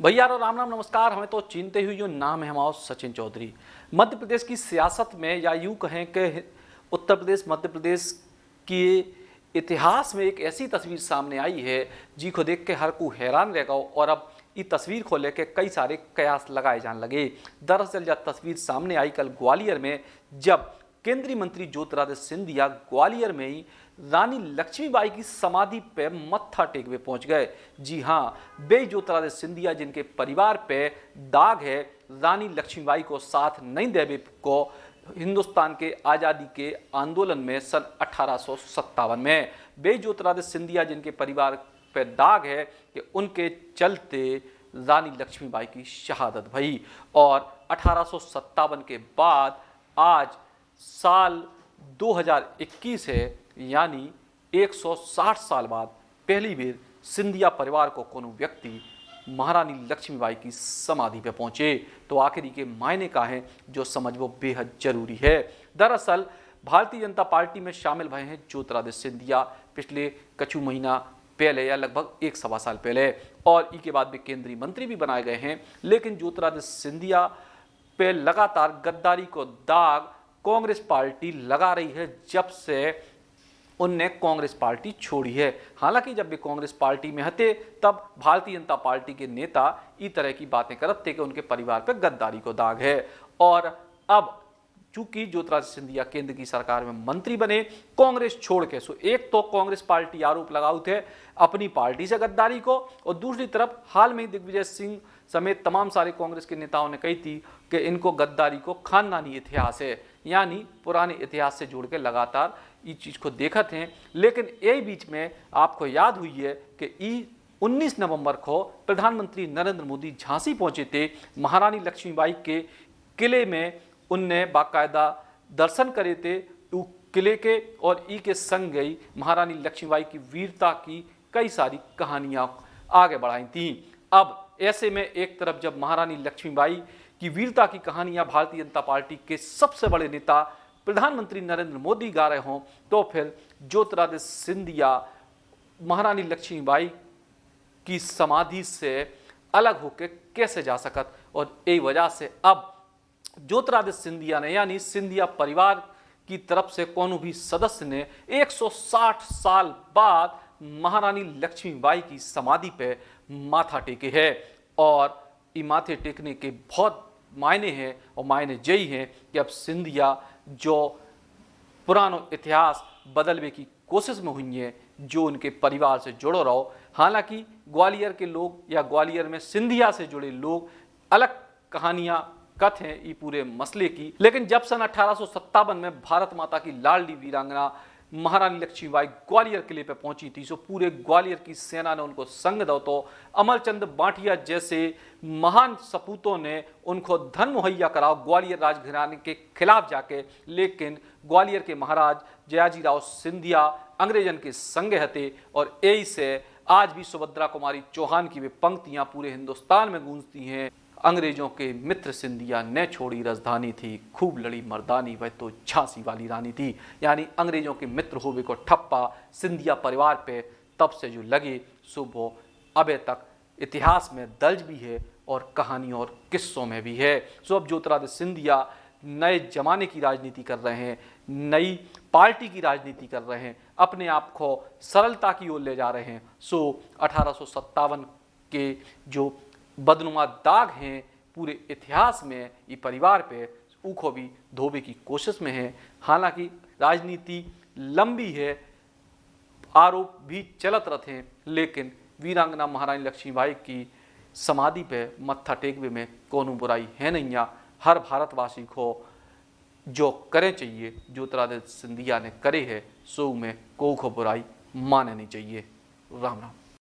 भैया राम राम नमस्कार। हमें तो चिंते हुई जो नाम है हमारा सचिन चौधरी। मध्य प्रदेश की सियासत में या यूँ कहें कि उत्तर प्रदेश मध्य प्रदेश के इतिहास में एक ऐसी तस्वीर सामने आई है जिसको देख के हर कोई हैरान रह गया और अब ये तस्वीर को लेकर कई सारे कयास लगाए जाने लगे। दरअसल यह तस्वीर सामने आई कल ग्वालियर में, जब केंद्रीय मंत्री ज्योतिरादित्य सिंधिया ग्वालियर में ही रानी लक्ष्मीबाई की समाधि पे मत्था टेकवे पहुंच गए। जी हाँ, वे ज्योतिरादित्य सिंधिया जिनके परिवार पे दाग है रानी लक्ष्मीबाई को साथ नहीं देवे को हिंदुस्तान के आज़ादी के आंदोलन में सन 1857 में, वे ज्योतिरादित्य सिंधिया जिनके परिवार पे दाग है कि उनके चलते रानी लक्ष्मीबाई की शहादत भई। और 1857 के बाद आज साल 2021 है, यानी 160 साल बाद पहली बार सिंधिया परिवार को कोनो व्यक्ति महारानी लक्ष्मीबाई की समाधि पे पहुंचे। तो आखिर के मायने का है जो समझ वो बेहद जरूरी है। दरअसल भारतीय जनता पार्टी में शामिल भए हैं ज्योतिरादित्य सिंधिया पिछले कछु महीना पहले या लगभग एक सवा साल पहले, और इसके बाद भी केंद्रीय मंत्री भी बनाए गए हैं। लेकिन ज्योतिरादित्य सिंधिया पे लगातार गद्दारी को दाग कांग्रेस पार्टी लगा रही है जब से उनने कांग्रेस पार्टी छोड़ी है। हालांकि जब वे कांग्रेस पार्टी में हते तब भारतीय जनता पार्टी के नेता इस तरह की बातें करते थे कि उनके परिवार पर गद्दारी को दाग है। और अब चूंकि ज्योतिरादित्य सिंधिया केंद्र की सरकार में मंत्री बने कांग्रेस छोड़ के, सो एक तो कांग्रेस पार्टी आरोप लगाए थे अपनी पार्टी से गद्दारी को, और दूसरी तरफ हाल में दिग्विजय सिंह समेत तमाम सारे कांग्रेस के नेताओं ने कही थी कि इनको गद्दारी को खानदानी इतिहास है, यानी पुराने इतिहास से जोड़ के लगातार इस चीज़ को देखते हैं। लेकिन यही बीच में आपको याद हुई है कि 19 नवंबर को प्रधानमंत्री नरेंद्र मोदी झांसी पहुंचे थे। महारानी लक्ष्मीबाई के किले में उनने बाकायदा दर्शन करे थे किले के, और ई के संग गई महारानी लक्ष्मीबाई की वीरता की कई सारी कहानियां आगे बढ़ाई थी। अब ऐसे में एक तरफ जब महारानी लक्ष्मीबाई की वीरता की कहानियां भारतीय जनता पार्टी के सबसे बड़े नेता प्रधानमंत्री नरेंद्र मोदी गा रहे हों, तो फिर ज्योतिरादित्य सिंधिया महारानी लक्ष्मीबाई की समाधि से अलग होकर कैसे जा सकत। और यही वजह से अब ज्योतिरादित्य सिंधिया ने, यानी सिंधिया परिवार की तरफ से कोनो भी सदस्य ने 160 साल बाद महारानी लक्ष्मीबाई की समाधि पे माथा टेके है। और ये माथे टेकने के बहुत मायने हैं, और मायने यही हैं कि अब सिंधिया जो पुरानो इतिहास बदलने की कोशिश में हुई है, जो उनके परिवार से जुड़ो रहो। हालांकि ग्वालियर के लोग या ग्वालियर में सिंधिया से जुड़े लोग अलग कहानियां कथ हैं ये पूरे मसले की। लेकिन जब सन 1857 में भारत माता की लाडली वीरांगना महारानी लक्ष्मीबाई ग्वालियर किले पे पहुंची थी, सो पूरे ग्वालियर की सेना ने उनको संग दो, तो अमरचंद बांटिया जैसे महान सपूतों ने उनको धन मुहैया कराओ ग्वालियर राजघराने के खिलाफ जाके। लेकिन ग्वालियर के महाराज जयाजीराव सिंधिया अंग्रेजन के संग हते, और यही से आज भी सुभद्रा कुमारी चौहान की वे पंक्तियां पूरे हिंदुस्तान में गूंजती हैं। अंग्रेजों के मित्र सिंधिया ने छोड़ी राजधानी थी, खूब लड़ी मर्दानी वह तो झांसी वाली रानी थी। यानी अंग्रेजों के मित्र होवे को ठप्पा सिंधिया परिवार पे तब से जो लगे सो वो अबे तक इतिहास में दर्ज भी है और कहानियों और किस्सों में भी है। सो अब ज्योतिरादित्य सिंधिया नए जमाने की राजनीति कर रहे हैं, नई पार्टी की राजनीति कर रहे हैं, अपने आप को सरलता की ओर ले जा रहे हैं। सो 1857 के जो बदनुमा दाग हैं पूरे इतिहास में ये परिवार पे, उनको भी धोबे की कोशिश में है। हालांकि राजनीति लंबी है, आरोप भी चलत रहते हैं, लेकिन वीरांगना महारानी लक्ष्मीबाई की समाधि पे मत्था टेकवे में कोनो बुराई है नहीं। या हर भारतवासी को जो करे चाहिए ज्योतिरादित्य सिंधिया ने करे है, सो में को बुराई माने नहीं चाहिए। राम राम।